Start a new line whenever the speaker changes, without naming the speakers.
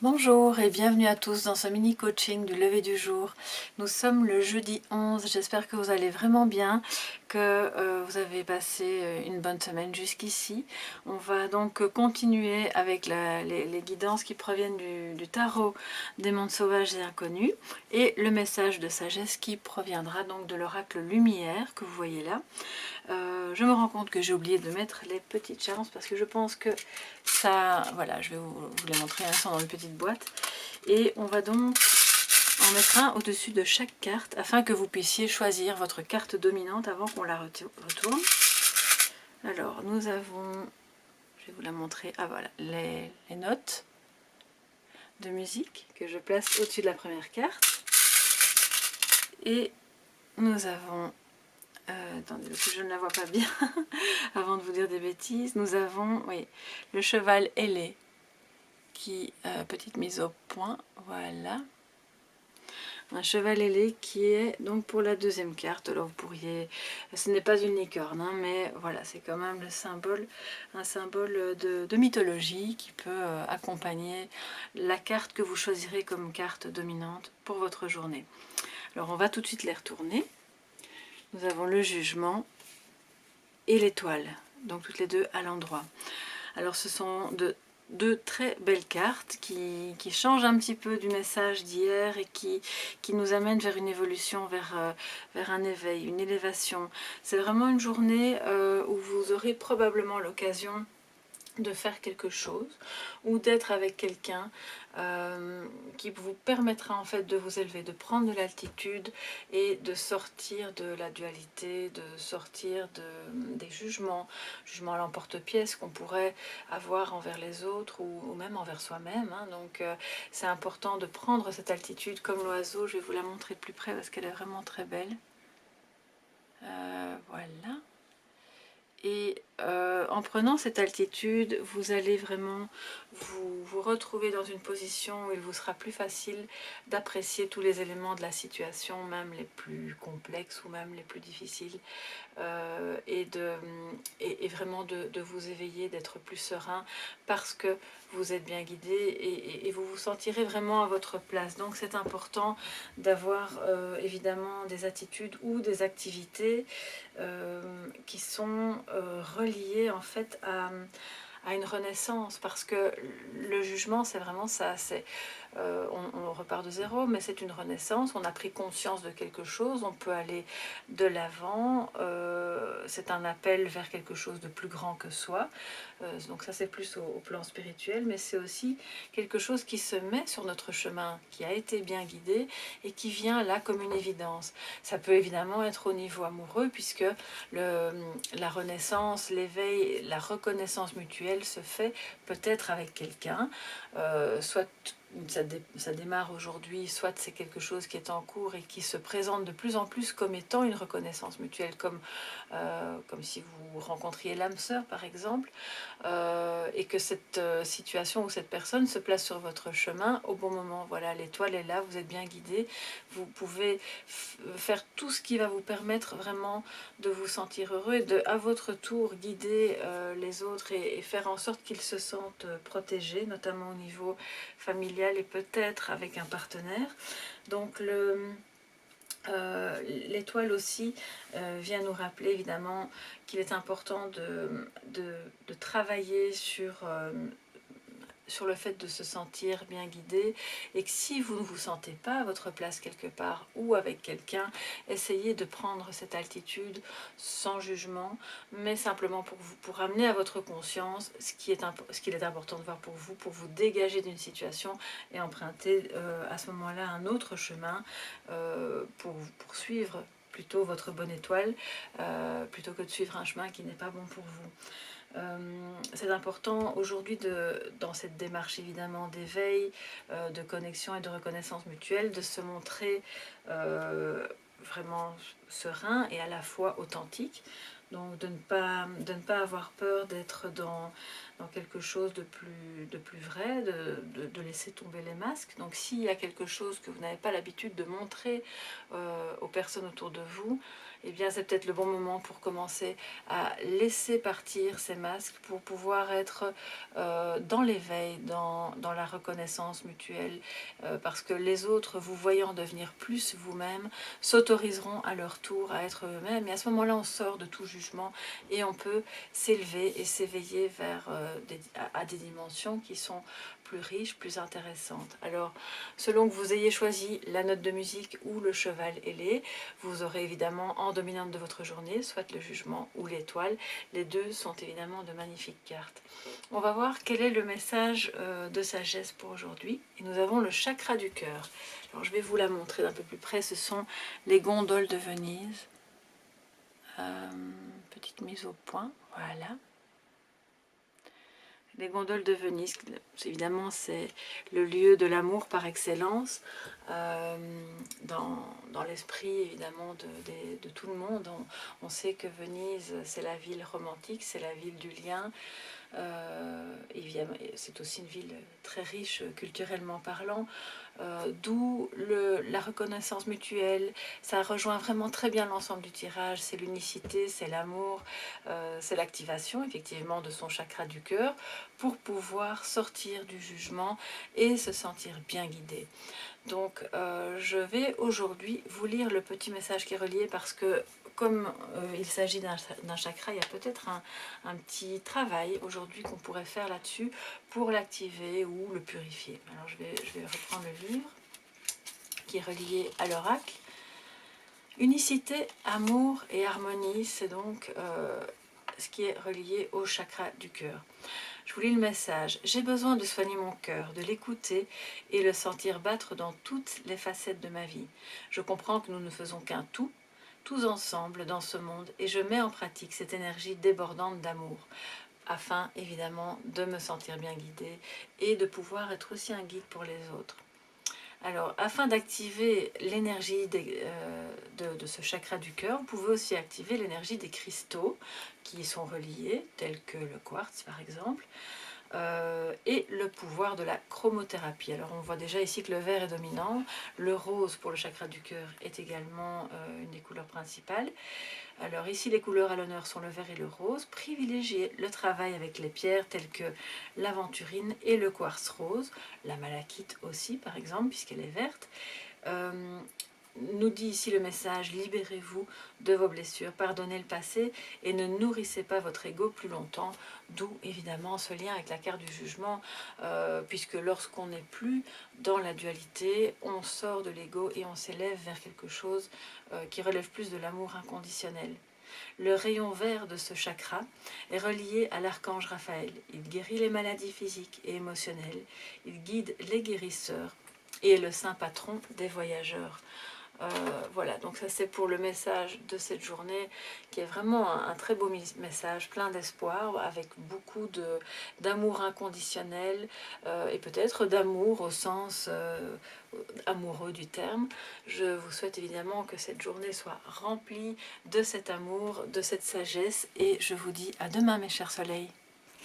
Bonjour et bienvenue à tous dans ce mini coaching du lever du jour. Nous sommes le jeudi 11, j'espère que vous allez vraiment bien, que vous avez passé une bonne semaine jusqu'ici. On va donc continuer avec les guidances qui proviennent du tarot des mondes sauvages et inconnus et le message de sagesse qui proviendra donc de l'oracle lumière que vous voyez là. Je me rends compte que j'ai oublié de mettre les petites chances parce que je pense que ça, voilà, je vais vous les montrer, elles sont dans une petite boîte. Et on va donc en mettre un au-dessus de chaque carte afin que vous puissiez choisir votre carte dominante avant qu'on la retourne. Alors, nous avons, je vais vous la montrer, ah voilà, les notes de musique que je place au-dessus de la première carte. Et nous avons, attendez, parce que je ne la vois pas bien, avant de vous dire des bêtises, nous avons, oui, le cheval ailé, qui, petite mise au point, voilà. Un cheval ailé qui est donc pour la deuxième carte. Alors vous pourriez, ce n'est pas une licorne, hein, mais voilà, c'est quand même le symbole, un symbole de mythologie qui peut accompagner la carte que vous choisirez comme carte dominante pour votre journée. Alors on va tout de suite les retourner. Nous avons le jugement et l'étoile, donc toutes les deux à l'endroit. Alors ce sont deux très belles cartes qui changent un petit peu du message d'hier et qui nous amènent vers une évolution, vers un éveil, une élévation. C'est vraiment une journée où vous aurez probablement l'occasion de faire quelque chose ou d'être avec quelqu'un qui vous permettra en fait de vous élever, de prendre de l'altitude et de sortir de la dualité, de sortir des jugements à l'emporte-pièce qu'on pourrait avoir envers les autres ou même envers soi-même, hein. Donc c'est important de prendre cette altitude comme l'oiseau. Je vais vous la montrer de plus près parce qu'elle est vraiment très belle. Voilà. Et en prenant cette altitude, vous allez vraiment vous retrouver dans une position où il vous sera plus facile d'apprécier tous les éléments de la situation, même les plus complexes ou même les plus difficiles, et vraiment de vous éveiller, d'être plus serein parce que vous êtes bien guidé et vous vous sentirez vraiment à votre place. Donc c'est important d'avoir évidemment des attitudes ou des activités qui sont reliées en fait à une renaissance, parce que le jugement c'est vraiment ça, c'est on repart de zéro, mais c'est une renaissance, on a pris conscience de quelque chose, on peut aller de l'avant, c'est un appel vers quelque chose de plus grand que soi, donc ça c'est plus au plan spirituel, mais c'est aussi quelque chose qui se met sur notre chemin, qui a été bien guidé et qui vient là comme une évidence. Ça peut évidemment être au niveau amoureux, puisque la renaissance, l'éveil, la reconnaissance mutuelle se fait peut-être avec quelqu'un, soit ça démarre aujourd'hui, soit c'est quelque chose qui est en cours et qui se présente de plus en plus comme étant une reconnaissance mutuelle, comme si vous rencontriez l'âme sœur par exemple, et que cette situation ou cette personne se place sur votre chemin au bon moment. Voilà, l'étoile est là, vous êtes bien guidé, vous pouvez faire tout ce qui va vous permettre vraiment de vous sentir heureux et de, à votre tour, guider les autres et faire en sorte qu'ils se sentent protégés, notamment au niveau familial et peut-être avec un partenaire. Donc l'étoile aussi vient nous rappeler évidemment qu'il est important de travailler sur le fait de se sentir bien guidé, et que si vous ne vous sentez pas à votre place quelque part ou avec quelqu'un, essayez de prendre cette altitude sans jugement, mais simplement pour amener à votre conscience ce qu'il est important de voir pour vous dégager d'une situation et emprunter à ce moment-là un autre chemin pour poursuivre plutôt votre bonne étoile, plutôt que de suivre un chemin qui n'est pas bon pour vous. C'est important aujourd'hui, dans cette démarche évidemment d'éveil, de connexion et de reconnaissance mutuelle, de se montrer vraiment serein et à la fois authentique. Donc de ne pas avoir peur d'être dans quelque chose de plus vrai, de laisser tomber les masques. Donc s'il y a quelque chose que vous n'avez pas l'habitude de montrer aux personnes autour de vous, eh bien c'est peut-être le bon moment pour commencer à laisser partir ces masques pour pouvoir être dans l'éveil, dans la reconnaissance mutuelle, parce que les autres, vous voyant devenir plus vous-même, s'autoriseront à leur tour à être eux-mêmes. Et à ce moment-là, on sort de tout jugement et on peut s'élever et s'éveiller vers à des dimensions qui sont plus riches, plus intéressantes. Alors, selon que vous ayez choisi la note de musique ou le cheval ailé, vous aurez évidemment en dominante de votre journée, soit le jugement ou l'étoile. Les deux sont évidemment de magnifiques cartes. On va voir quel est le message de sagesse pour aujourd'hui. Et nous avons le chakra du cœur. Alors, je vais vous la montrer d'un peu plus près. Ce sont les gondoles de Venise. Petite mise au point, voilà. Les gondoles de Venise, évidemment, c'est le lieu de l'amour par excellence. Dans l'esprit, évidemment, de tout le monde, on sait que Venise, c'est la ville romantique, c'est la ville du lien. Évidemment, c'est aussi une ville très riche culturellement parlant, d'où la reconnaissance mutuelle. Ça rejoint vraiment très bien l'ensemble du tirage. C'est l'unicité, c'est l'amour, c'est l'activation effectivement de son chakra du cœur pour pouvoir sortir du jugement et se sentir bien guidé. Donc je vais aujourd'hui vous lire le petit message qui est relié parce que comme il s'agit d'un chakra, il y a peut-être un petit travail aujourd'hui qu'on pourrait faire là-dessus pour l'activer ou le purifier. Alors je vais reprendre le livre qui est relié à l'oracle. Unicité, amour et harmonie, c'est donc ce qui est relié au chakra du cœur. Je vous lis le message. J'ai besoin de soigner mon cœur, de l'écouter et le sentir battre dans toutes les facettes de ma vie. Je comprends que nous ne faisons qu'un tout, tous ensemble dans ce monde, et je mets en pratique cette énergie débordante d'amour, afin évidemment de me sentir bien guidée et de pouvoir être aussi un guide pour les autres. Alors, afin d'activer l'énergie de ce chakra du cœur, vous pouvez aussi activer l'énergie des cristaux qui y sont reliés, tels que le quartz par exemple, et le pouvoir de la chromothérapie. Alors on voit déjà ici que le vert est dominant, le rose pour le chakra du cœur est également une des couleurs principales. Alors ici les couleurs à l'honneur sont le vert et le rose. Privilégiez le travail avec les pierres telles que l'aventurine et le quartz rose, la malachite aussi par exemple puisqu'elle est verte. Nous dit ici le message, libérez-vous de vos blessures, pardonnez le passé et ne nourrissez pas votre ego plus longtemps, d'où évidemment ce lien avec la carte du jugement, puisque lorsqu'on n'est plus dans la dualité, on sort de l'ego et on s'élève vers quelque chose qui relève plus de l'amour inconditionnel. Le rayon vert de ce chakra est relié à l'archange Raphaël. Il guérit les maladies physiques et émotionnelles, il guide les guérisseurs et est le saint patron des voyageurs. Voilà, donc ça c'est pour le message de cette journée qui est vraiment un très beau message, plein d'espoir, avec beaucoup d'amour inconditionnel et peut-être d'amour au sens amoureux du terme. Je vous souhaite évidemment que cette journée soit remplie de cet amour, de cette sagesse et je vous dis à demain mes chers soleils.